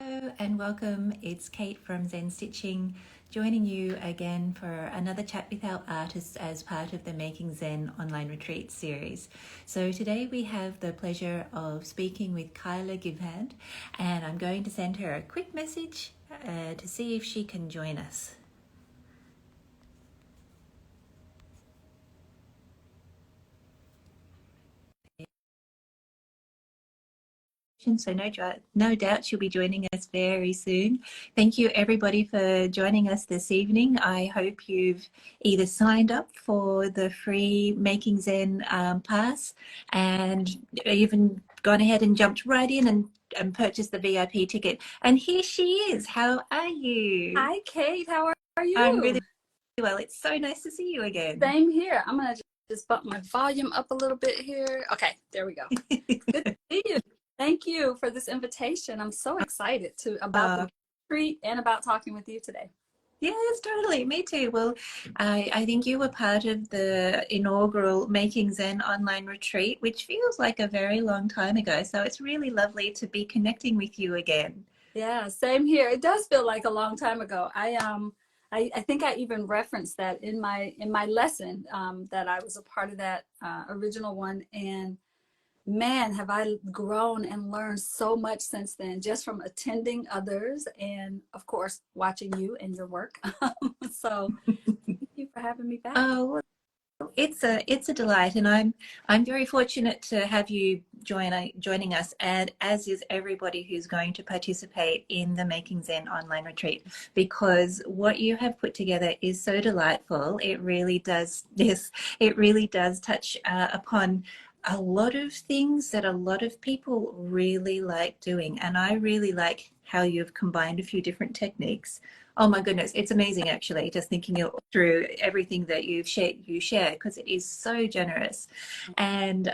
And welcome. It's Kate from Zen Stitching, joining you again for another chat with our artists as part of the Making Zen Online Retreat series. So today we have the pleasure of speaking with Kiala Givehand, and I'm going to send her a quick message to see if she can join us. So no doubt she'll be joining us very soon. Thank you everybody for joining us this evening. I hope you've either signed up for the free Making Zen pass and even gone ahead and jumped right in and purchased the VIP ticket. And here she is. How are you? Hi Kate, how are you? I'm really well. It's so nice to see you again. Same here. I'm gonna just bump my volume up a little bit here. Okay, there we go. Good to see you. Thank you for this invitation. I'm so excited about the retreat and about talking with you today. Yes, totally. Me too. Well, I think you were part of the inaugural Making Zen Online Retreat, which feels like a very long time ago. So it's really lovely to be connecting with you again. Yeah, same here. It does feel like a long time ago. I think I even referenced that in my lesson that I was a part of that original one, and man, have I grown and learned so much since then, just from attending others and, of course, watching you and your work. So thank you for having me back. Oh, it's a delight, and I'm very fortunate to have you joining us, and as is everybody who's going to participate in the Making Zen Online Retreat, because what you have put together is so delightful. It really does, yes, it really does touch upon a lot of things that a lot of people really like doing, and I really like how you've combined a few different techniques. Oh my goodness, it's amazing actually, just thinking through everything that you share, because it is so generous. And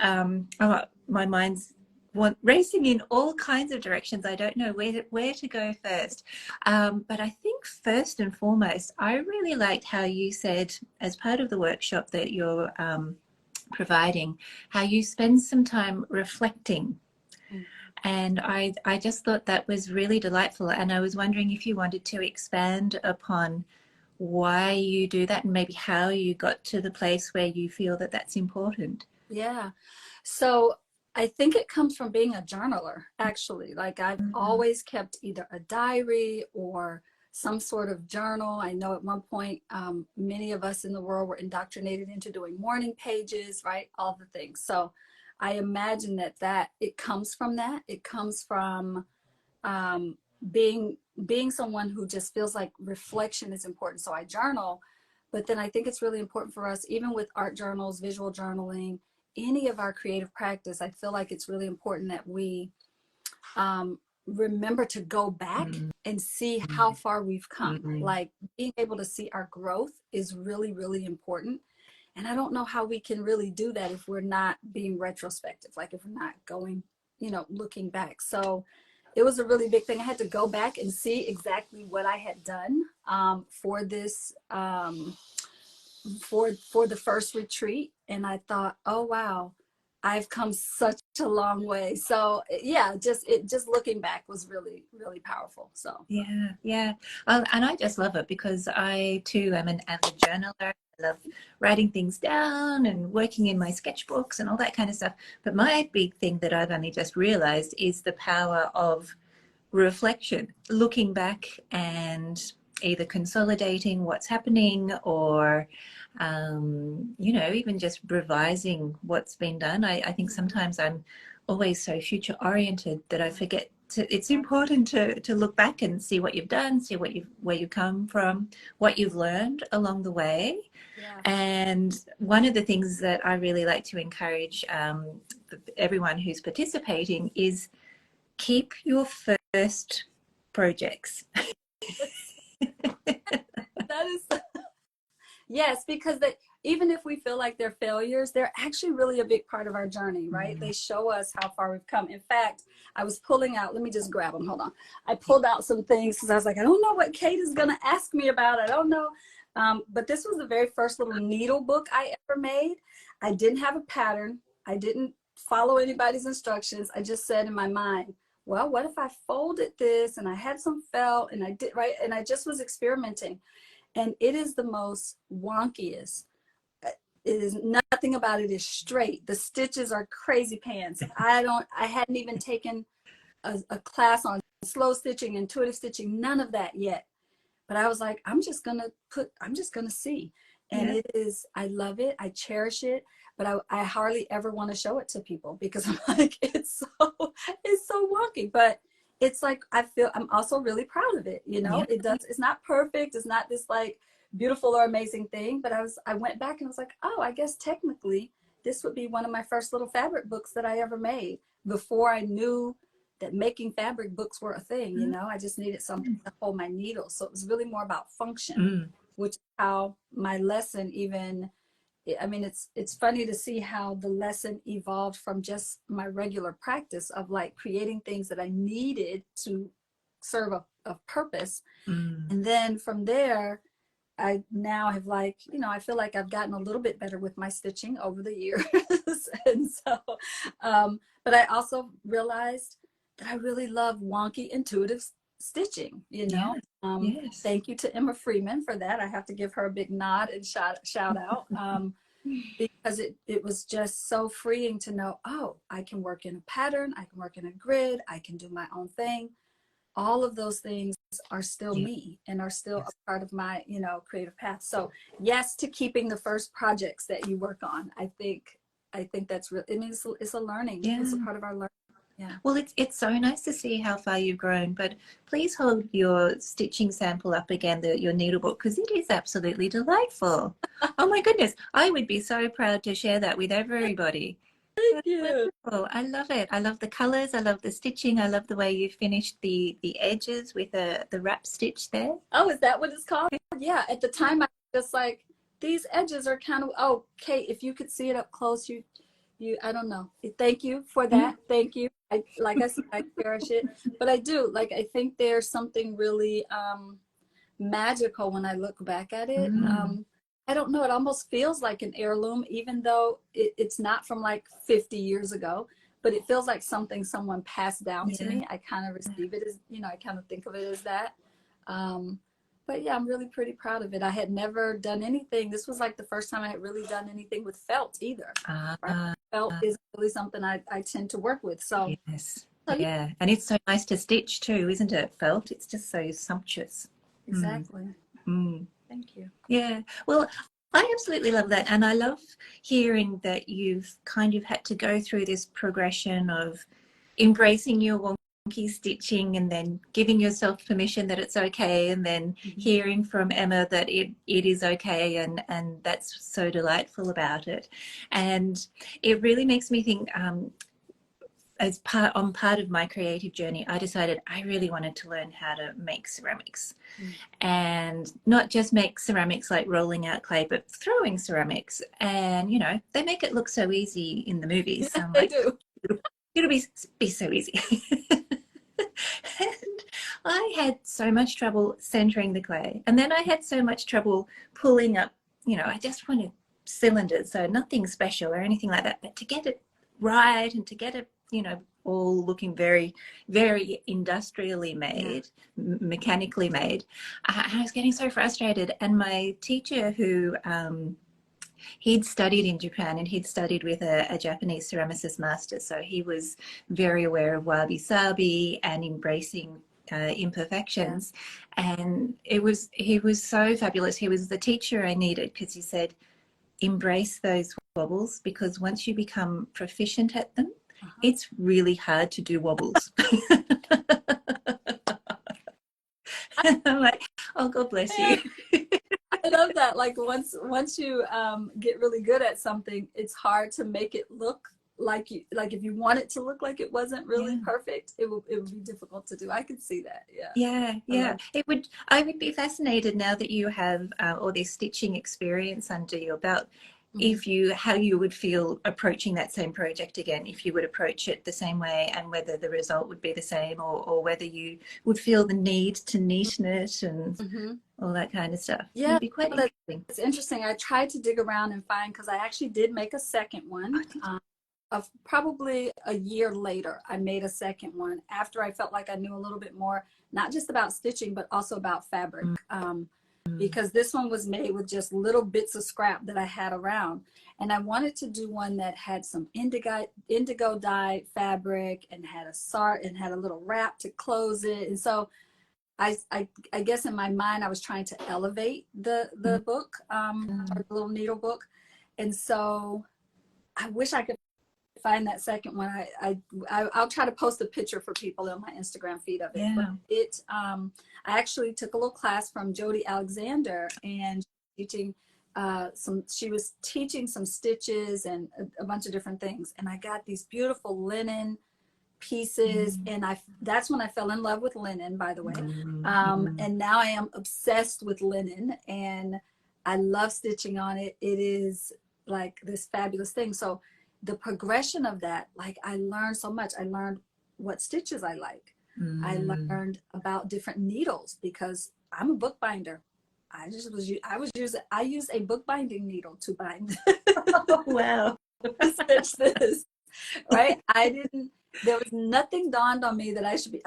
my mind's racing in all kinds of directions. I don't know where to go first. But I think first and foremost, I really liked how you said, as part of the workshop that you're providing, how you spend some time reflecting. And I just thought that was really delightful. And I was wondering if you wanted to expand upon why you do that and maybe how you got to the place where you feel that that's important. Yeah. So I think it comes from being a journaler, actually. Like I've always kept either a diary or some sort of journal. I know at one point, many of us in the world were indoctrinated into doing morning pages, right? All the things. So I imagine that it comes from that. It comes from um, being someone who just feels like reflection is important. So I journal, but then I think it's really important for us, even with art journals, visual journaling, any of our creative practice. I feel like it's really important that we remember to go back and see how far we've come. Like being able to see our growth is really, really important. And I don't know how we can really do that if we're not being retrospective, like if we're not going, looking back. So it was a really big thing. I had to go back and see exactly what I had done for this, for the first retreat. And I thought, oh, wow, I've come such a long way. So yeah, just looking back was really, really powerful. So yeah. And I just love it because I too am an avid journaler. I love writing things down and working in my sketchbooks and all that kind of stuff. But my big thing that I've only just realized is the power of reflection, looking back and either consolidating what's happening or even just revising what's been done. I think sometimes I'm always so future oriented that I forget it's important to look back and see what you've done, see where you've come from, what you've learned along the way. yeah. And one of the things that I really like to encourage everyone who's participating is keep your first projects. That is, yes, because even if we feel like they're failures, they're actually really a big part of our journey, right? They show us how far we've come. In fact, I was pulling out, let me just grab them, hold on. I pulled out some things because I was like, I don't know what Kate is going to ask me about. I don't know. But this was the very first little needle book I ever made. I didn't have a pattern. I didn't follow anybody's instructions. I just said in my mind, well, what if I folded this and I had some felt and I did, right? And I just was experimenting. And it is the most wonkiest. It is, nothing about it is straight. The stitches are crazy pants. I hadn't even taken a class on slow stitching, intuitive stitching, none of that yet. But I was like, I'm just gonna see. And Yeah. it is, I love it, I cherish it, but I hardly ever want to show it to people because I'm like, it's so wonky. But it's like, I feel I'm also really proud of it, you know. Yeah. It's not perfect, it's not this like beautiful or amazing thing, but I went back and I was like, oh, I guess technically this would be one of my first little fabric books that I ever made, before I knew that making fabric books were a thing, you know. I just needed something to hold my needle. So it was really more about function, which is how my lesson even, I mean, it's funny to see how the lesson evolved from just my regular practice of like creating things that I needed to serve a purpose. And then from there, I now have, like, you know, I feel like I've gotten a little bit better with my stitching over the years. And so, but I also realized that I really love wonky, intuitive stitching, you know. Yes. Thank you to Emma Freeman for that. I have to give her a big nod and shout out, because it was just so freeing to know, oh, I can work in a pattern, I can work in a grid, I can do my own thing. All of those things are still me and are still a part of my, you know, creative path. So yes, to keeping the first projects that you work on. I think that's really, I mean, it's a learning. Yeah. It's a part of our learning. Yeah. Well, it's so nice to see how far you've grown, but please hold your stitching sample up again, your needlebook, because it is absolutely delightful. Oh my goodness, I would be so proud to share that with everybody. Thank That's you. wonderful. I love it. I love the colors. I love the stitching. I love the way you finished the edges with the wrap stitch there. Oh, is that what it's called? Yeah. At the time, I was just like, these edges are kind of, oh, Kate, if you could see it up close, I don't know. Thank you for that. Thank you. Like I said, I cherish it, but I do, like, I think there's something really magical when I look back at it. I don't know, it almost feels like an heirloom, even though it's not from like 50 years ago, but it feels like something someone passed down to me. I kind of receive it as, you know, I kind of think of it as that. But yeah, I'm really pretty proud of it. I had never done anything. This was like the first time I had really done anything with felt either. Right? Felt is really something I tend to work with. So, Yes. so yeah. Yeah. And it's so nice to stitch too, isn't it? Felt. It's just so sumptuous. Exactly. Mm. Thank you. Yeah. Well, I absolutely love that. And I love hearing that you've kind of had to go through this progression of embracing your wonky stitching and then giving yourself permission that it's okay, and then hearing from Emma that it is okay, and that's so delightful about it. And it really makes me think, as part of my creative journey, I decided I really wanted to learn how to make ceramics, and not just make ceramics like rolling out clay, but throwing ceramics. And you know, they make it look so easy in the movies. So I'm They like, do. it'll be so easy. And I had so much trouble centering the clay, and then I had so much trouble pulling up. You know, I just wanted cylinders, so nothing special or anything like that, but to get it right and to get it, you know, all looking very, very industrially made, mechanically made. I was getting so frustrated. And my teacher, who he'd studied in Japan and he'd studied with a Japanese ceramicist master, so he was very aware of wabi-sabi and embracing imperfections. And he was so fabulous. He was the teacher I needed, because he said, embrace those wobbles, because once you become proficient at them, it's really hard to do wobbles. I'm like, oh, God bless you. I love that. Like once you get really good at something, it's hard to make it look like you, like if you want it to look like it wasn't really perfect, it would be difficult to do. I could see that. Yeah. I would be fascinated, now that you have all this stitching experience under your belt, how you would feel approaching that same project again, if you would approach it the same way, and whether the result would be the same, or whether you would feel the need to neaten it and all that kind of stuff. Yeah, it'd be quite interesting. It's interesting. I tried to dig around and find, because I actually did make a second one. probably a year later, I made a second one after I felt like I knew a little bit more, not just about stitching, but also about fabric. Because this one was made with just little bits of scrap that I had around. And I wanted to do one that had some indigo dye fabric and had a sart and had a little wrap to close it. And so I guess in my mind, I was trying to elevate the book, or the little needle book. And so I wish I could find that second one. I'll try to post a picture for people on my Instagram feed of it. Yeah. But I actually took a little class from Jody Alexander, and she was teaching some stitches and a bunch of different things. And I got these beautiful linen pieces, and that's when I fell in love with linen, by the way. And now I am obsessed with linen, and I love stitching on it. It is like this fabulous thing. So the progression of that, like, I learned so much. I learned what stitches I like. I learned about different needles, because I'm a bookbinder. I use a bookbinding needle to bind. Oh, wow. Stitch this, right? There was nothing dawned on me that I should be,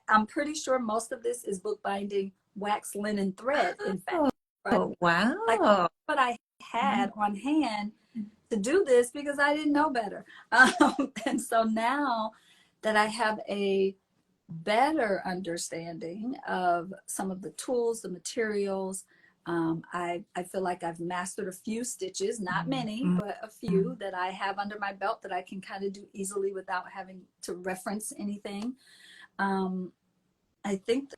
I'm pretty sure most of this is bookbinding wax linen thread, in fact. Right? Oh, wow. Like, what I had on hand to do this, because I didn't know better. And so now that I have a better understanding of some of the tools, the materials, I feel like I've mastered a few stitches, not many, but a few that I have under my belt that I can kind of do easily without having to reference anything. I think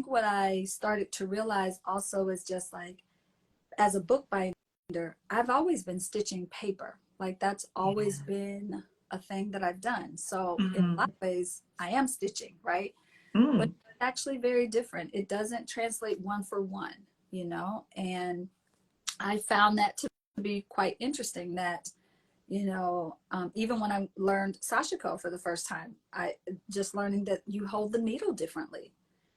what I started to realize also is just like, as a bookbinder, I've always been stitching paper. Like, that's always been a thing that I've done. So in a lot of ways, I am stitching, right? But it's actually very different. It doesn't translate one for one, you know? And I found that to be quite interesting, that, you know, even when I learned sashiko for the first time, I just learning that you hold the needle differently,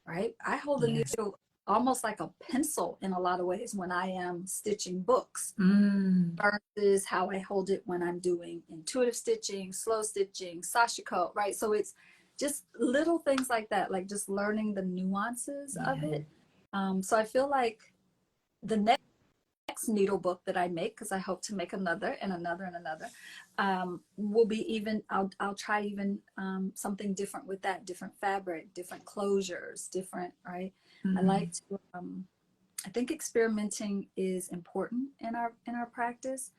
right? I hold the needle almost like a pencil in a lot of ways when I am stitching books, versus how I hold it when I'm doing intuitive stitching, slow stitching, sashiko, right? So it's just little things like that, like just learning the nuances of it. So I feel like the next needle book that I make, because I hope to make another and another and another, will be even, I'll try even something different with that, different fabric, different closures, different, right? I like to, I think experimenting is important in our practice.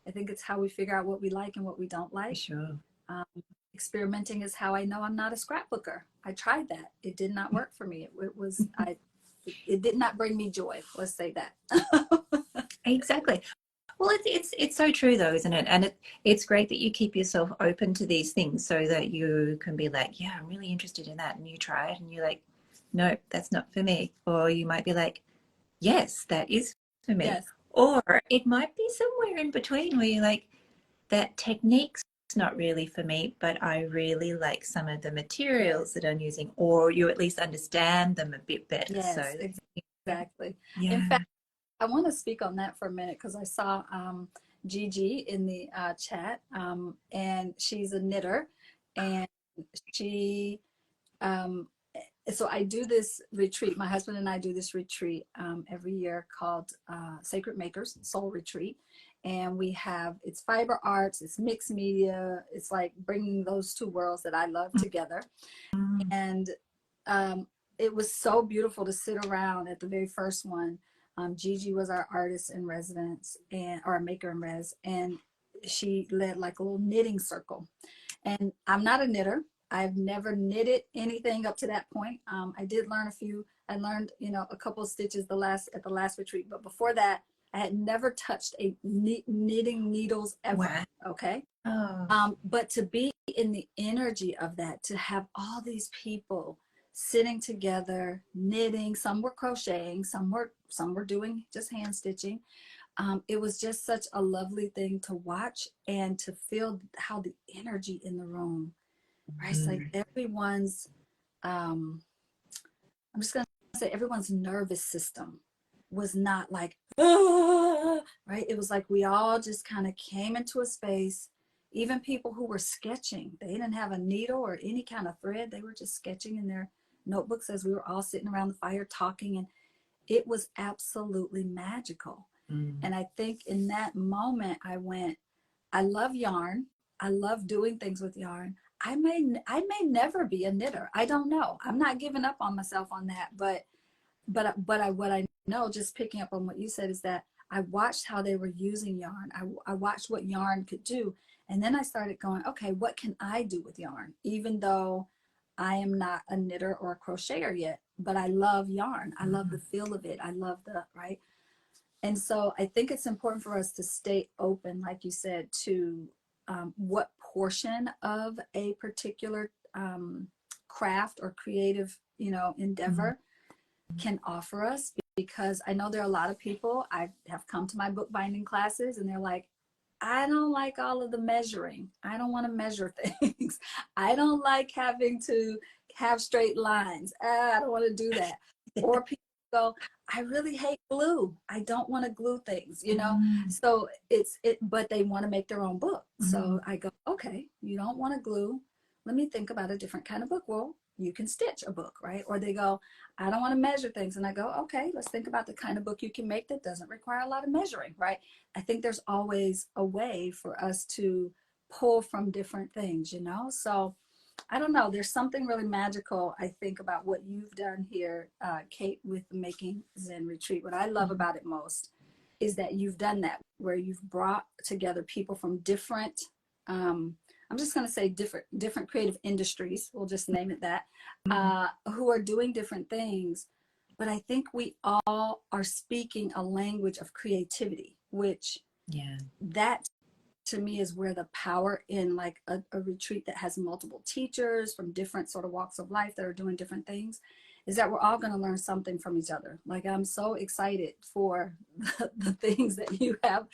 I think it's how we figure out what we like and what we don't like. Sure. Experimenting is how I know I'm not a scrapbooker. I tried that. It did not work for me. It did not bring me joy. Let's say that. Exactly. Well, it's so true though, isn't it? And it's great that you keep yourself open to these things, so that you can be like, yeah, I'm really interested in that, and you try it and you're like, no, that's not for me. Or you might be like, yes, that is for me. Yes. Or it might be somewhere in between where you're like, that technique's not really for me, but I really like some of the materials that I'm using, or you at least understand them a bit better. Yes, So exactly. yeah. In fact, I want to speak on that for a minute, because I saw Gigi in the chat, and she's a knitter, and she so I do this retreat. My husband and I do this retreat every year called Sacred Makers Soul Retreat. And it's fiber arts, it's mixed media. It's like bringing those two worlds that I love together. And it was so beautiful to sit around at the very first one. Gigi was our artist in residence, or a maker in res, and she led like a little knitting circle. And I'm not a knitter. I've never knitted anything up to that point. I did learn I learned, a couple of stitches at the last retreat, but before that, I had never touched a knitting needles ever. Wow. Okay. Oh. But to be in the energy of that, to have all these people sitting together, knitting, some were crocheting, some were doing just hand stitching. It was just such a lovely thing to watch and to feel how the energy in the room, right? It's like everyone's, I'm just going to say everyone's nervous system was not like, ah, right? It was like we all just kind of came into a space even people who were sketching. They didn't have a needle or any kind of thread. They were just sketching in their notebooks as we were all sitting around the fire talking, and it was absolutely magical. And I think in that moment I went, I love yarn. I love doing things with yarn. I may never be a knitter. I don't know. I'm not giving up on myself on that, but what I know, just picking up on what you said, is that I watched how they were using yarn. I watched what yarn could do. And then I started going, okay, what can I do with yarn? Even though I am not a knitter or a crocheter yet, but I love yarn. I love the feel of it. I love the, right? And so I think it's important for us to stay open, like you said, to what portion of a particular craft or creative, endeavor can offer us. Because I know there are a lot of people, I have come to my bookbinding classes and they're like, I don't like all of the measuring. I don't want to measure things. I don't like having to have straight lines. I don't want to do that. Or people go, I really hate glue. I don't want to glue things, So but they want to make their own book. So I go, okay, you don't want to glue. Let me think about a different kind of book. Well, you can stitch a book, right? Or they go, I don't want to measure things. And I go, okay, let's think about the kind of book you can make that doesn't require a lot of measuring, right? I think there's always a way for us to pull from different things, So I don't know. There's something really magical, I think, about what you've done here, Kate, with the Making Zen Retreat. What I love about it most is that you've done that, where you've brought together people from different, I'm just going to say different creative industries. We'll just name it that, who are doing different things. But I think we all are speaking a language of creativity, which that to me is where the power in like a retreat that has multiple teachers from different sort of walks of life that are doing different things, is that we're all going to learn something from each other. Like, I'm so excited for the things that you have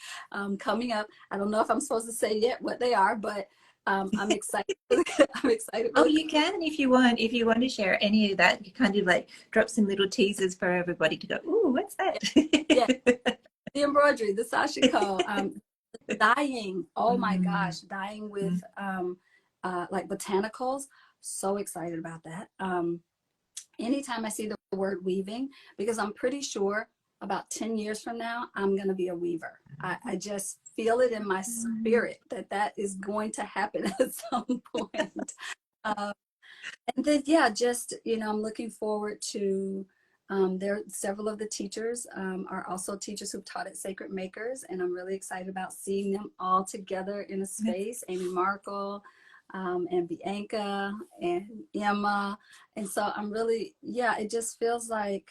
coming up. I don't know if I'm supposed to say yet what they are, but I'm excited. I'm excited. Oh, you can if you want. If you want to share any of that, you kind of like drop some little teasers for everybody to go, ooh, what's that? Yeah, the embroidery, the sashiko, dyeing. Oh my gosh, dyeing with like botanicals. So excited about that. Anytime I see the word weaving, because I'm pretty sure about 10 years from now, I'm going to be a weaver. I just feel it in my spirit that is going to happen at some point. And then, yeah, just, I'm looking forward to, there several of the teachers are also teachers who've taught at Sacred Makers, and I'm really excited about seeing them all together in a space. Amy Markle, and Bianca and Emma. And so I'm really, it just feels like,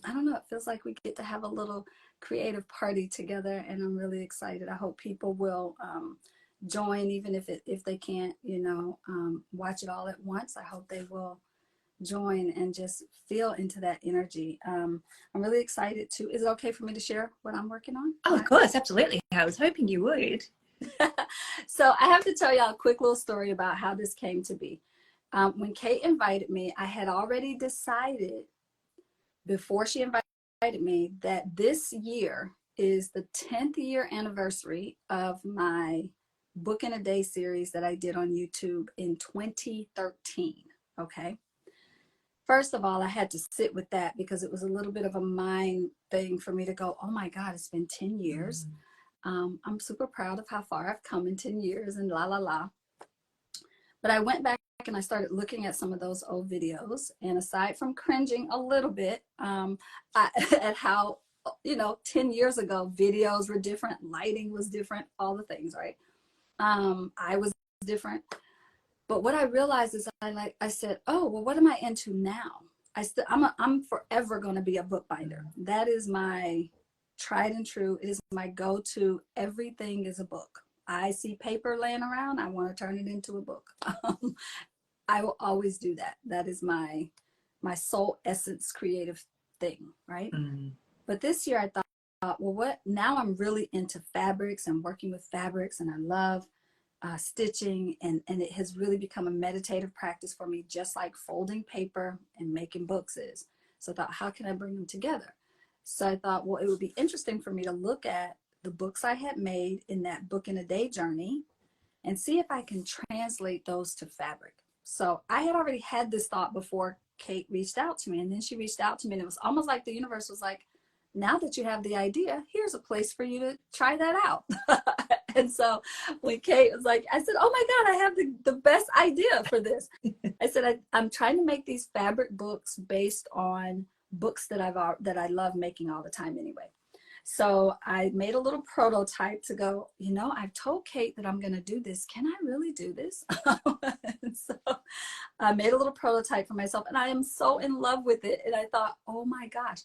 I don't know, it feels like we get to have a little creative party together, and I'm really excited. I hope people will join, even if they can't, watch it all at once. I hope they will join and just feel into that energy. I'm really excited to, is it okay for me to share what I'm working on? Oh, of course, absolutely. I was hoping you would. So I have to tell y'all a quick little story about how this came to be. When Kate invited me, I had already decided before she invited me that this year is the 10th year anniversary of my Book in a Day series that I did on YouTube in 2013. Okay. First of all, I had to sit with that because it was a little bit of a mind thing for me to go, oh my God, it's been 10 years. I'm super proud of how far I've come in 10 years and la la la. But I went back and I started looking at some of those old videos. And aside from cringing a little bit at how, 10 years ago, videos were different, lighting was different, all the things, right? I was different. But what I realized is I said, oh, well, what am I into now? I'm forever going to be a bookbinder. That is my tried and true. It is my go-to. Everything is a book. I see paper laying around, I want to turn it into a book. I will always do that. That is my soul essence creative thing, right? But this year I thought, well, what? Now I'm really into fabrics and working with fabrics, and I love stitching, and it has really become a meditative practice for me, just like folding paper and making books is. So I thought, how can I bring them together? So I thought, well, it would be interesting for me to look at the books I had made in that Book in a Day journey and see if I can translate those to fabric. So I had already had this thought before Kate reached out to me, and then she reached out to me, and it was almost like the universe was like, now that you have the idea, here's a place for you to try that out. And so when Kate was like, I said, oh my God, I have the best idea for this. I said, I'm trying to make these fabric books based on books that I love making all the time anyway. So I made a little prototype to go, I've told Kate that I'm going to do this. Can I really do this? So I made a little prototype for myself, and I am so in love with it. And I thought, oh my gosh.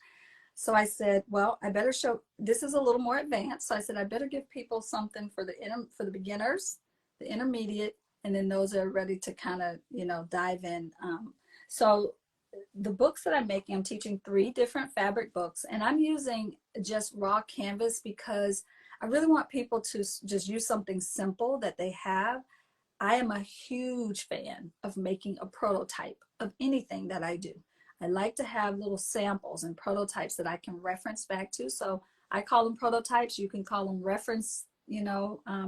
So I said, well, I better show, this is a little more advanced. So I said, I better give people something for the beginners, the intermediate, and then those that are ready to kind of, dive in. So the books that I'm making, I'm teaching 3 different fabric books, and I'm using just raw canvas because I really want people to just use something simple that they have. I am a huge fan of making a prototype of anything that I do. I like to have little samples and prototypes that I can reference back to. So I call them prototypes. You can call them reference,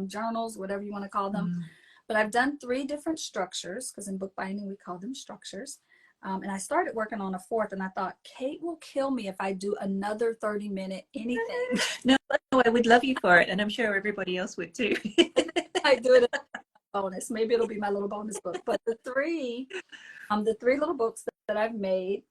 journals, whatever you want to call them. But I've done 3 different structures, because in bookbinding we call them structures. And I started working on a 4th, and I thought, Kate will kill me if I do another 30-minute anything. No, I would love you for it, and I'm sure everybody else would too. I do it as a bonus. Maybe it'll be my little bonus book. But the 3 little books that I've made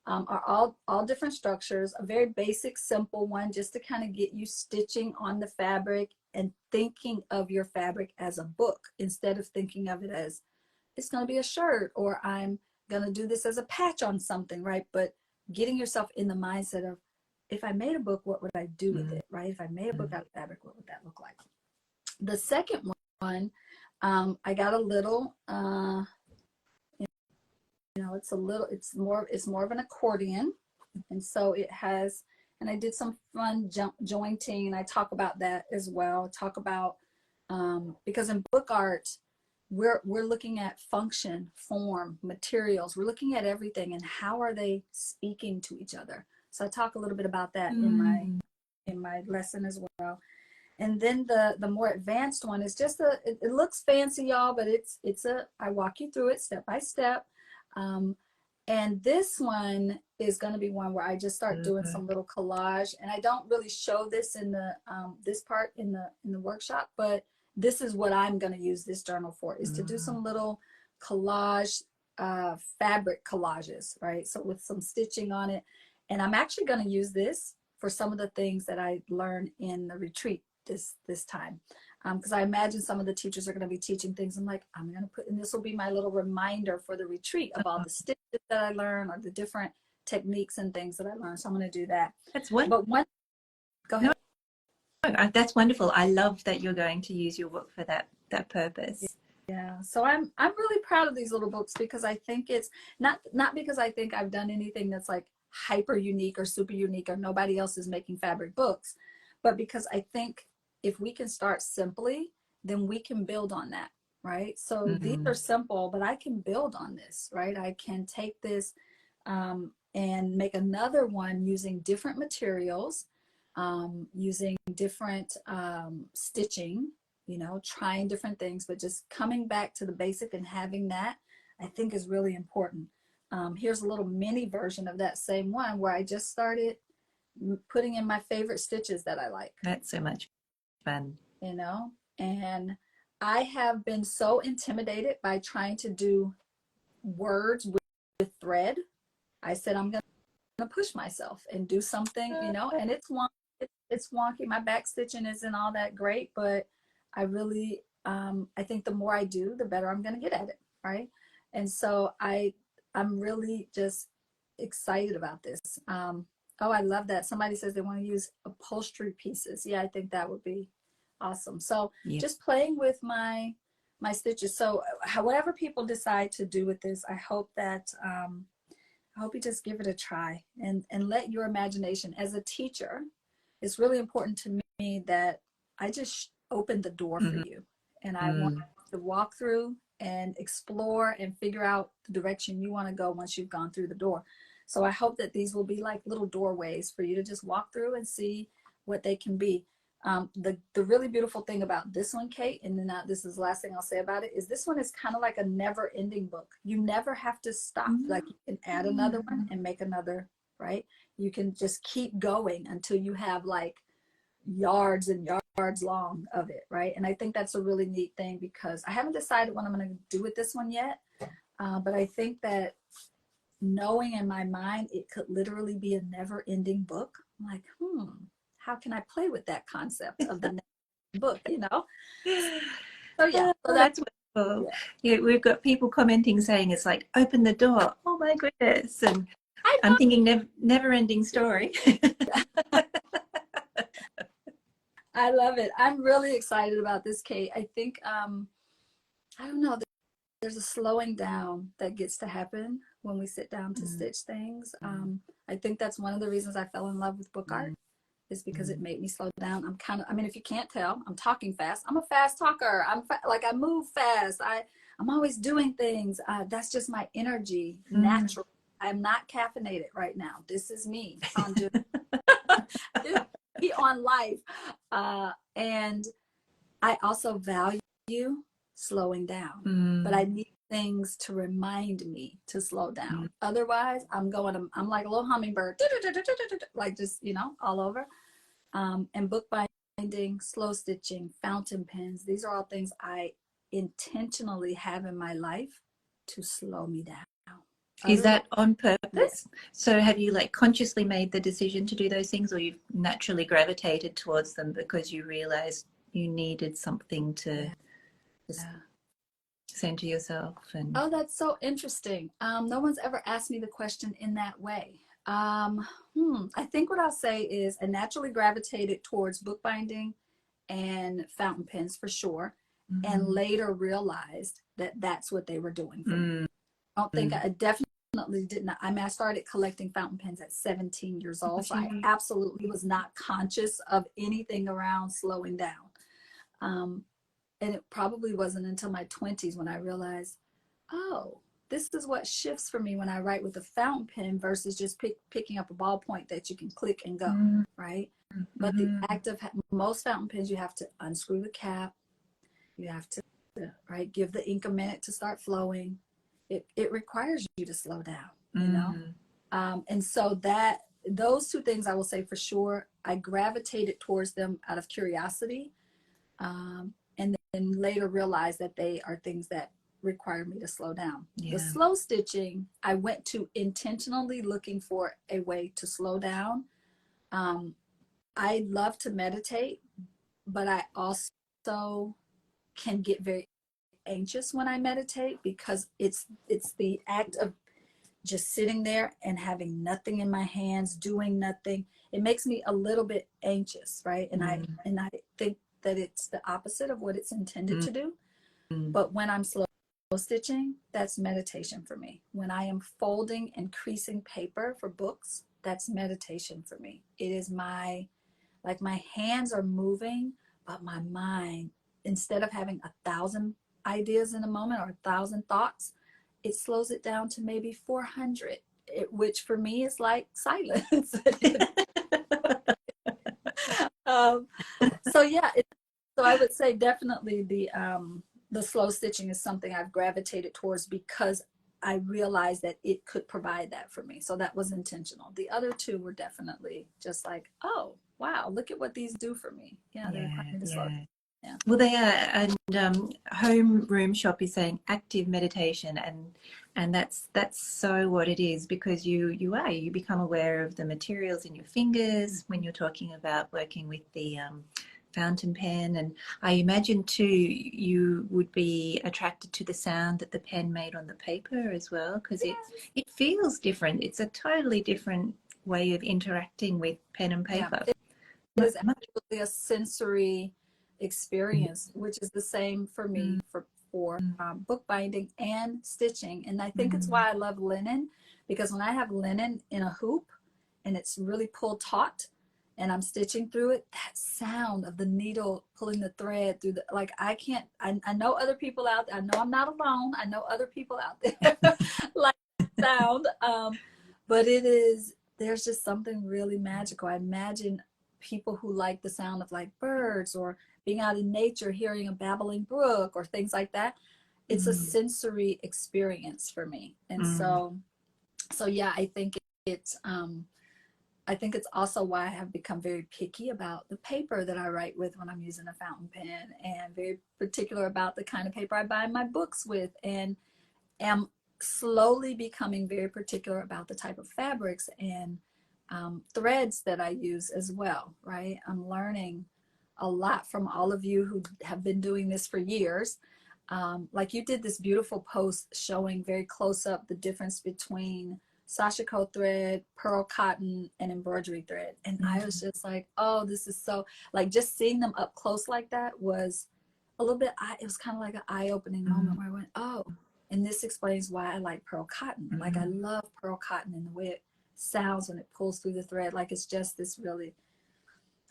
are all different structures. A very basic, simple one, just to kind of get you stitching on the fabric and thinking of your fabric as a book instead of thinking of it as it's going to be a shirt, or I'm going to do this as a patch on something, right? But getting yourself in the mindset of, if I made a book, what would I do with it, right? If I made a book out of fabric, what would that look like? The second one, I got a little, it's more of an accordion. And so it has, and I did some fun jointing, and I talk about that as well. Talk about, because in book art, we're looking at function, form, materials. We're looking at everything and how are they speaking to each other. So I talk a little bit about that in my lesson as well. And then the more advanced one is just it looks fancy, y'all, but I walk you through it step by step. And this one is going to be one where I just start doing some little collage, and I don't really show this in the this part in the workshop, but this is what I'm going to use this journal for, is to do some little collage, fabric collages, right? So with some stitching on it. And I'm actually going to use this for some of the things that I learned in the retreat this time. Because I imagine some of the teachers are going to be teaching things. I'm like, I'm going to put, and this will be my little reminder for the retreat of all the stitches that I learned, or the different techniques and things that I learned. So I'm going to do that. That's wonderful. But go ahead. No, that's wonderful. I love that you're going to use your book for that purpose. Yeah. So I'm really proud of these little books, because I think it's not because I think I've done anything that's like hyper unique or super unique, or nobody else is making fabric books, but because I think if we can start simply, then we can build on that, right? So these are simple, but I can build on this, right? I can take this and make another one using different materials, using different stitching, trying different things, but just coming back to the basic and having that, I think, is really important. Here's a little mini version of that same one where I just started putting in my favorite stitches that I like. That's so much fun. And I have been so intimidated by trying to do words with thread. I said, I'm going to push myself and do something, and it's wonky. My back stitching isn't all that great, but I really, I think the more I do, the better I'm going to get at it, right? And so I'm really just excited about this. Oh, I love that. Somebody says they want to use upholstery pieces. Yeah, I think that would be awesome. So just playing with my stitches. So however people decide to do with this, I hope that I hope you just give it a try and let your imagination. As a teacher, it's really important to me that I just open the door for you, and I want to walk through and explore and figure out the direction you want to go once you've gone through the door. So I hope that these will be like little doorways for you to just walk through and see what they can be. The really beautiful thing about this one, Kate, and then this is the last thing I'll say about it, is this one is kind of like a never ending book. You never have to stop. Like you can add another one and make another, right? You can just keep going until you have like yards and yards long of it, right? And I think that's a really neat thing, because I haven't decided what I'm going to do with this one yet, but I think that knowing in my mind it could literally be a never-ending book, I'm like, how can I play with that concept of the next book, you know? So yeah, so that's wonderful. Yeah, we've got people commenting saying it's like, open the door. Oh my goodness. And I'm thinking never-ending story. I love it. I'm really excited about this, Kate. I think, I don't know, there's a slowing down that gets to happen when we sit down to stitch things. I think that's one of the reasons I fell in love with book art, is because it made me slow down. I'm kind of, I mean, if you can't tell, I'm talking fast. I'm a fast talker. Like I move fast. I'm always doing things. That's just my energy, natural. I'm not caffeinated right now. This is me on on life. And I also value slowing down, but I need things to remind me to slow down. Otherwise, I'm like a little hummingbird, like just, you know, all over. And bookbinding, slow stitching, fountain pens, these are all things I intentionally have in my life to slow me down. Is that on purpose? Yes. So have you like consciously made the decision to do those things, or you've naturally gravitated towards them because you realized you needed something to center yourself? And oh, that's so interesting. No one's ever asked me the question in that way. I think what I'll say is I naturally gravitated towards bookbinding and fountain pens for sure, and later realized that that's what they were doing for me. I don't think I definitely didn't. I mean, I started collecting fountain pens at 17 years old, so I absolutely was not conscious of anything around slowing down. And it probably wasn't until my 20s when I realized, oh, this is what shifts for me when I write with a fountain pen versus just picking up a ballpoint that you can click and go, right? But the act of most fountain pens, you have to unscrew the cap, you have to, right, give the ink a minute to start flowing. It requires you to slow down, you know? And so those two things I will say for sure, I gravitated towards them out of curiosity, and then later realized that they are things that require me to slow down. The slow stitching, I went to intentionally looking for a way to slow down. I love to meditate, but I also can get very anxious when I meditate, because it's the act of just sitting there and having nothing in my hands, doing nothing. It makes me a little bit anxious, right? And I think that it's the opposite of what it's intended to do. But when I'm slow stitching, that's meditation for me. When I am folding and creasing paper for books, that's meditation for me. It is my hands are moving, but my mind, instead of having 1,000 ideas in a moment or 1,000 thoughts, it slows it down to maybe 400, which for me is like silence. So yeah, so I would say definitely the slow stitching is something I've gravitated towards because I realized that it could provide that for me. So that was intentional. The other two were definitely just like, oh, wow, look at what these do for me. Yeah, they require me to slow down. Yeah. Well, they are, and Home Room Shop is saying active meditation, and that's so what it is, because you become aware of the materials in your fingers when you're talking about working with the fountain pen. And I imagine too you would be attracted to the sound that the pen made on the paper as well, because it feels different. It's a totally different way of interacting with pen and paper. It is actually a sensory experience, which is the same for me for bookbinding and stitching. And I think it's why I love linen, because when I have linen in a hoop and it's really pulled taut and I'm stitching through it, that sound of the needle pulling the thread through I know other people out there, I know I'm not alone, I know other people out there like sound, but there's just something really magical. I imagine people who like the sound of like birds or being out in nature, hearing a babbling brook or things like that. It's a sensory experience for me. And so yeah, I think it's also why I have become very picky about the paper that I write with when I'm using a fountain pen, and very particular about the kind of paper I bind my books with, and am slowly becoming very particular about the type of fabrics and threads that I use as well, right? I'm learning a lot from all of you who have been doing this for years. Like you did this beautiful post showing very close up the difference between sashiko thread, pearl cotton, and embroidery thread. And I was just like, oh, this is so, like, just seeing them up close like that was a little bit, it was kind of like an eye-opening moment where I went, oh, and this explains why I like pearl cotton. Like, I love pearl cotton and the way it sounds when it pulls through the thread. Like, it's just this really,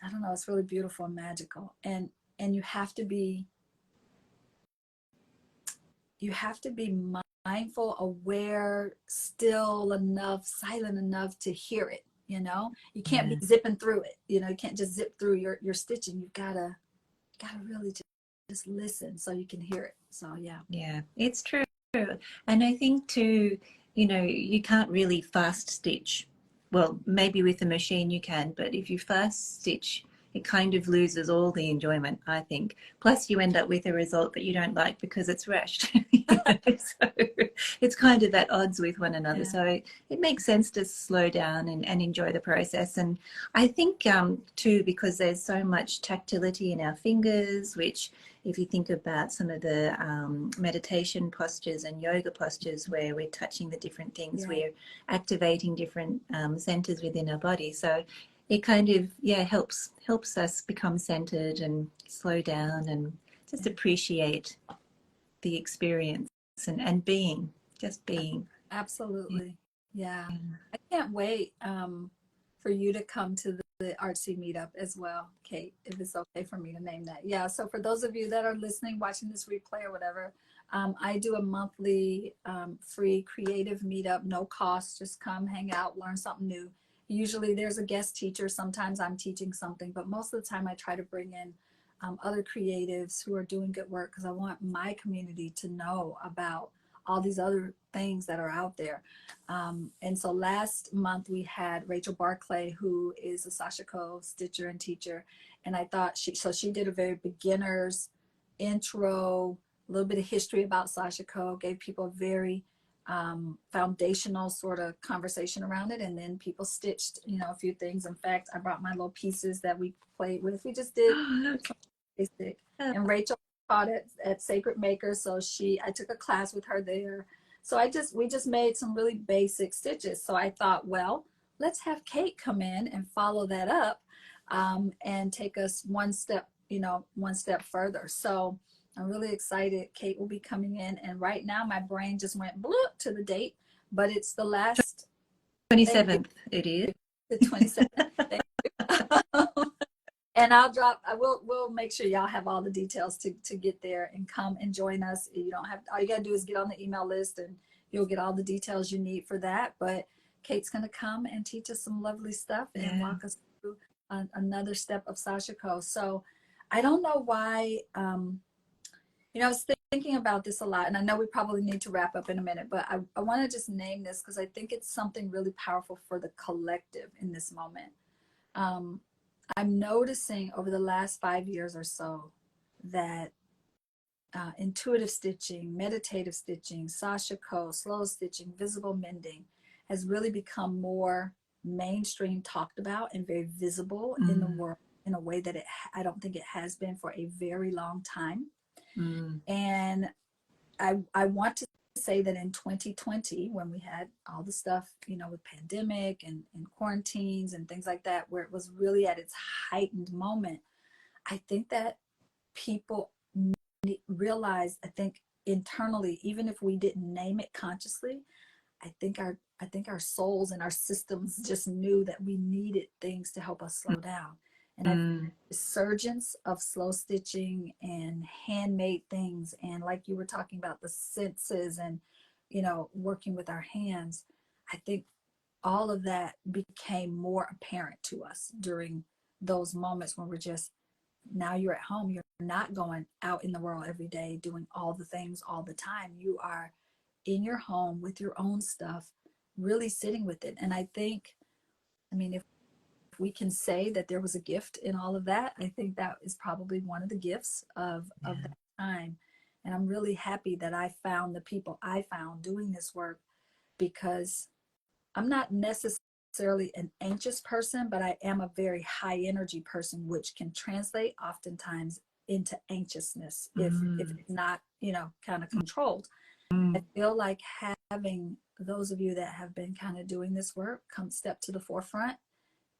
I don't know, it's really beautiful and magical. And you have to be mindful, aware, still enough, silent enough to hear it. You know, you can't be zipping through it. You know, you can't just zip through your stitching. You've gotta really just listen so you can hear it. So yeah, it's true. And I think too, you know, you can't really fast stitch. Well, maybe with a machine you can, but if you fast stitch, it kind of loses all the enjoyment, I think. Plus you end up with a result that you don't like because it's rushed. So it's kind of at odds with one another. So it makes sense to slow down and enjoy the process. And I think too, because there's so much tactility in our fingers, which if you think about some of the meditation postures and yoga postures where we're touching the different things, we're activating different centers within our body. So it kind of helps us become centered and slow down and just appreciate the experience and being, just being. absolutely. Yeah, I can't wait for you to come to the artsy meetup as well, Kate, if it's okay for me to name that. Yeah, so for those of you that are listening, watching this replay or whatever, I do a monthly free creative meetup, no cost. Just come hang out, learn something new. Usually there's a guest teacher. Sometimes I'm teaching something, but most of the time I try to bring in other creatives who are doing good work, because I want my community to know about all these other things that are out there. And so last month we had Rachel Barclay, who is a sashiko stitcher and teacher. And I thought she did a very beginner's intro, a little bit of history about sashiko, gave people a very foundational sort of conversation around it. And then people stitched, you know, a few things. In fact, I brought my little pieces that we played with. We just did basic. And Rachel taught at Sacred Maker, so I took a class with her there. So we just made some really basic stitches. So I thought, well, let's have Kate come in and follow that up and take us one step further. So I'm really excited. Kate will be coming in, and right now my brain just went bloop to the date, but it's the last 27th. It is the 27th. And we'll make sure y'all have all the details to get there and come and join us. You don't have, all you gotta do is get on the email list and you'll get all the details you need for that. But Kate's gonna come and teach us some lovely stuff and walk us through another step of sashiko. So I don't know why, I was thinking about this a lot, and I know we probably need to wrap up in a minute, but I want to just name this because I think it's something really powerful for the collective in this moment. I'm noticing over the last 5 years or so that intuitive stitching, meditative stitching, sashiko, slow stitching, visible mending has really become more mainstream talked about and very visible in the world in a way that I don't think it has been for a very long time. And I want to say that in 2020, when we had all the stuff, with pandemic and quarantines and things like that, where it was really at its heightened moment, I think that people realized, I think internally, even if we didn't name it consciously, I think our souls and our systems just knew that we needed things to help us slow down. And the resurgence of slow stitching and handmade things, and like you were talking about, the senses and working with our hands, I think all of that became more apparent to us during those moments when we're just, now you're at home, you're not going out in the world every day doing all the things all the time. You are in your home with your own stuff, really sitting with it. And I think, I mean, if we can say that there was a gift in all of that, I think that is probably one of the gifts of that time. And I'm really happy that I found the people I found doing this work, because I'm not necessarily an anxious person, but I am a very high energy person, which can translate oftentimes into anxiousness if it's not, you know, kind of controlled. I feel like having those of you that have been kind of doing this work come step to the forefront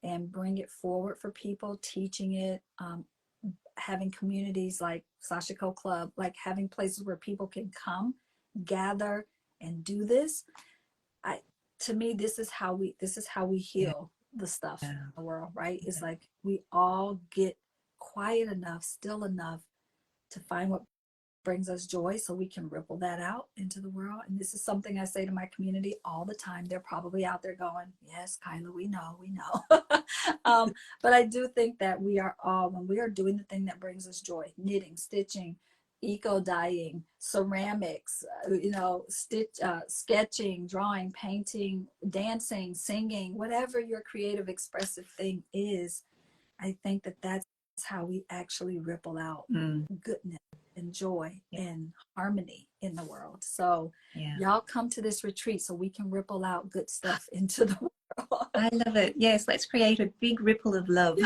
and bring it forward for people, teaching it, having communities like Sashiko Club, like having places where people can come, gather, and do this. To me, this is how we heal the stuff in the world, right? It's like we all get quiet enough, still enough to find what brings us joy, so we can ripple that out into the world. And this is something I say to my community all the time. They're probably out there going, yes, Kyla, we know. But I do think that we are all, when we are doing the thing that brings us joy, knitting, stitching, eco dyeing, ceramics, sketching, drawing, painting, dancing, singing, whatever your creative expressive thing is, I think that that's how we actually ripple out goodness and joy and harmony in the world. So y'all come to this retreat so we can ripple out good stuff into the world. I love it. Yes, let's create a big ripple of love.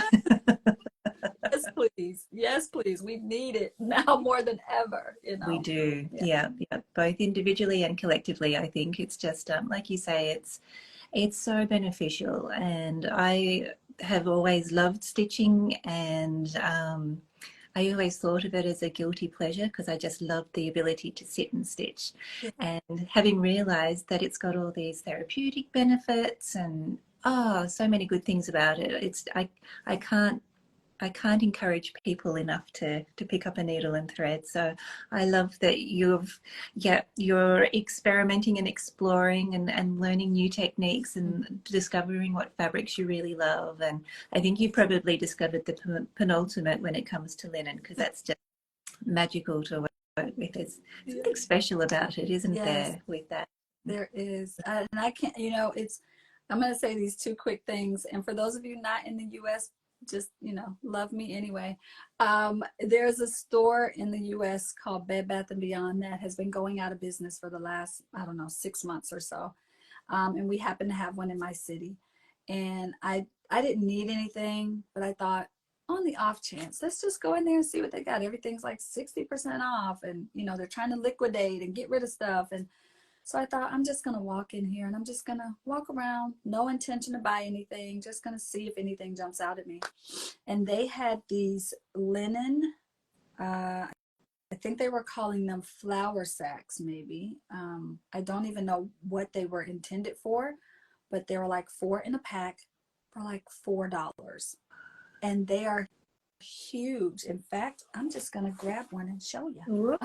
Yes, please. Yes, please. We need it now more than ever, you know. We do. Yeah. Both individually and collectively. I think it's just like you say, it's so beneficial. And I have always loved stitching, and I always thought of it as a guilty pleasure because I just loved the ability to sit and stitch. And having realized that it's got all these therapeutic benefits and so many good things about it, I can't encourage people enough to pick up a needle and thread. So I love that you're experimenting and exploring and learning new techniques and discovering what fabrics you really love. And I think you probably discovered the penultimate when it comes to linen, because that's just magical to work with. There's something special about it, isn't there, with that? There is. And I can't, I'm going to say these two quick things. And for those of you not in the US, just, love me anyway. There's a store in the US called Bed Bath & Beyond that has been going out of business for the last, 6 months or so. And we happen to have one in my city. And I didn't need anything, but I thought, on the off chance, let's just go in there and see what they got. Everything's like 60% off. And, they're trying to liquidate and get rid of stuff. And so I thought, I'm just going to walk in here and I'm just going to walk around. No intention to buy anything. Just going to see if anything jumps out at me. And they had these linen, I think they were calling them flour sacks, maybe. I don't even know what they were intended for, but they were like 4 in a pack for like $4. And they are huge. In fact, I'm just going to grab one and show you.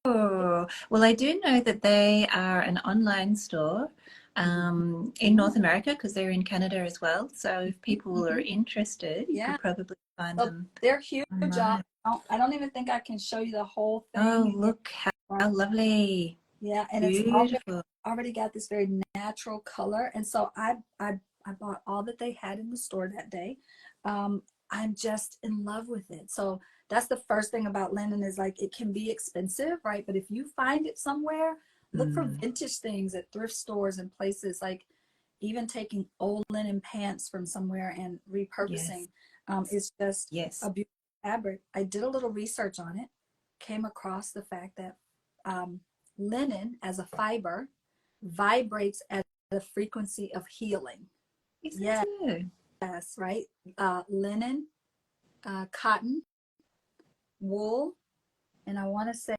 Oh, well, I do know that they are an online store in North America, because they're in Canada as well. So if people are interested, you could probably find them. They're huge. I don't even think I can show you the whole thing. Oh, look how lovely. Yeah, and beautiful. It's already got this very natural color. And so I bought all that they had in the store that day. I'm just in love with it. So that's the first thing about linen, is like, it can be expensive, right? But if you find it somewhere, look for vintage things at thrift stores and places, like even taking old linen pants from somewhere and repurposing. Is just a beautiful fabric. I did a little research on it, came across the fact that linen as a fiber vibrates at the frequency of healing. Yes, right. Linen, cotton, wool, and I want to say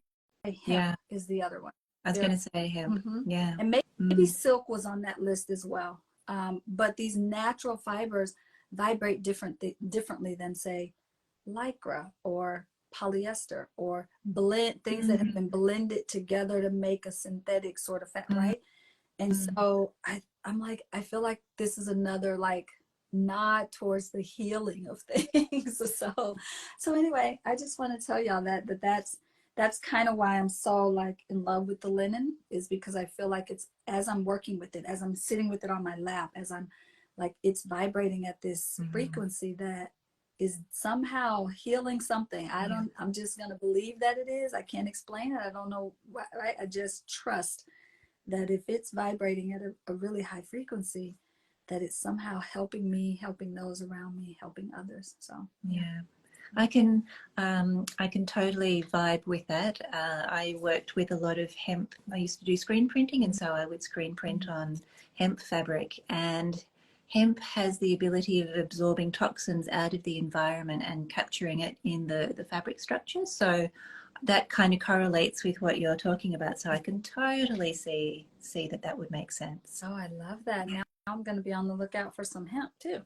hemp is the other one. I was going to say hemp. And maybe silk was on that list as well. But these natural fibers vibrate differently than, say, lycra or polyester, or blend things that have been blended together to make a synthetic sort of right? And so I'm like, I feel like this is another like nod towards the healing of things. So anyway, I just want to tell y'all that's kind of why I'm so like in love with the linen, is because I feel like it's, as I'm working with it, as I'm sitting with it on my lap, as I'm like, it's vibrating at this frequency that is somehow healing something. I'm just going to believe that it is. I can't explain it. I don't know why, right? I just trust that if it's vibrating at a really high frequency, that it's somehow helping me, helping those around me, helping others. So yeah. I can totally vibe with that. I worked with a lot of hemp. I used to do screen printing, and so I would screen print on hemp fabric. And hemp has the ability of absorbing toxins out of the environment and capturing it in the fabric structure. So that kind of correlates with what you're talking about. So I can totally see that would make sense. oh, I love that. Now I'm going to be on the lookout for some hemp too.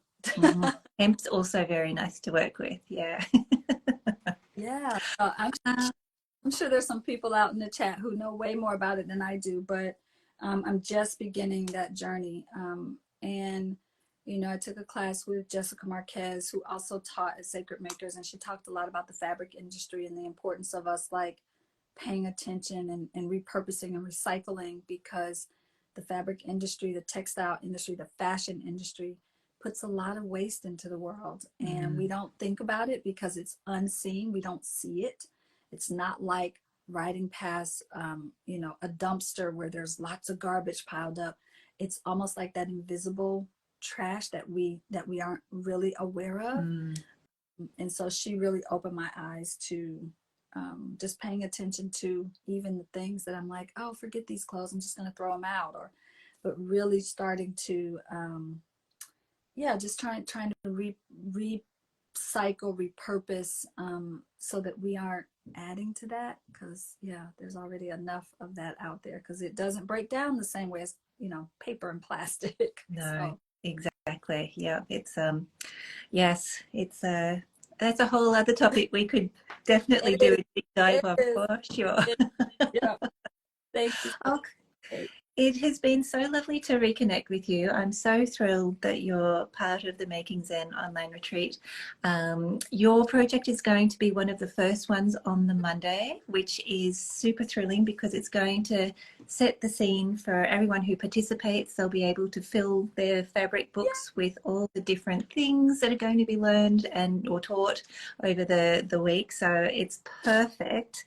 Hemp's also very nice to work with. Yeah. Yeah. I'm sure there's some people out in the chat who know way more about it than I do, but I'm just beginning that journey. And, you know, I took a class with Jessica Marquez, who also taught at Sacred Makers, and she talked a lot about the fabric industry and the importance of us like paying attention and repurposing and recycling, because the fabric industry, the textile industry, the fashion industry puts a lot of waste into the world, and we don't think about it because it's unseen. We don't see it. It's not like riding past, you know, a dumpster where there's lots of garbage piled up. It's almost like that invisible trash that we aren't really aware of. And so she really opened my eyes to just paying attention to even the things that I'm like, oh, forget these clothes, I'm just going to throw them out, or but really starting to yeah, just trying to recycle, repurpose, so that we aren't adding to that, because yeah, there's already enough of that out there, because it doesn't break down the same way as, you know, paper and plastic. No, So exactly. Yeah, it's yes, it's that's a whole other topic we could definitely do a deep dive on for sure. Yeah, thank you. Okay. It has been so lovely to reconnect with you. I'm so thrilled that you're part of the Making Zen Online Retreat. Your project is going to be one of the first ones on the Monday, which is super thrilling because it's going to set the scene for everyone who participates. They'll be able to fill their fabric books with all the different things that are going to be learned and or taught over the week. So it's perfect.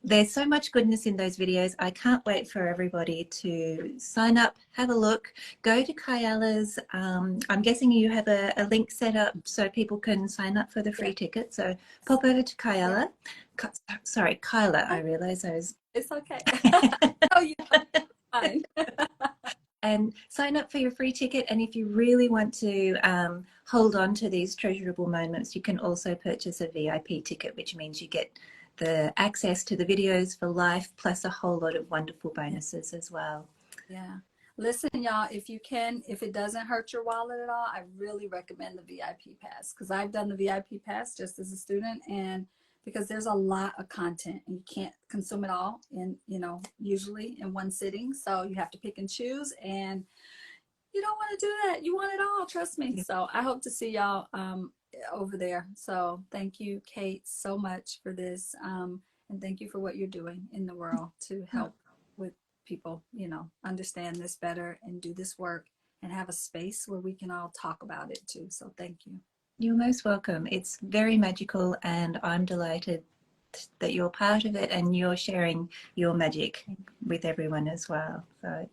There's so much goodness in those videos. I can't wait for everybody to sign up, have a look, go to Kiala's. I'm guessing you have a link set up so people can sign up for the free ticket. So pop over to Kiala. Sorry, Kyla, I realize I was... It's okay. Oh, you're fine. And sign up for your free ticket. And if you really want to hold on to these treasurable moments, you can also purchase a VIP ticket, which means you get the access to the videos for life, plus a whole lot of wonderful bonuses as well. Yeah. Listen, y'all, if you can, if it doesn't hurt your wallet at all, I really recommend the VIP pass, because I've done the VIP pass just as a student, and because there's a lot of content and you can't consume it all in, you know, usually in one sitting. So you have to pick and choose, and you don't want to do that. You want it all, trust me. So I hope to see y'all over there. So thank you, Kate, so much for this. And thank you for what you're doing in the world to help with people, you know, understand this better and do this work and have a space where we can all talk about it too. So thank you. You're most welcome. It's very magical, and I'm delighted that you're part of it and you're sharing your magic with everyone as well. So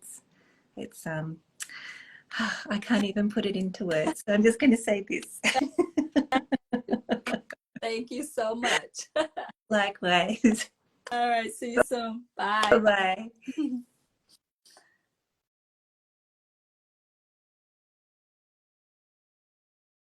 it's I can't even put it into words. So I'm just going to say this. Thank you so much. Likewise. All right. See you soon. Bye. Bye-bye.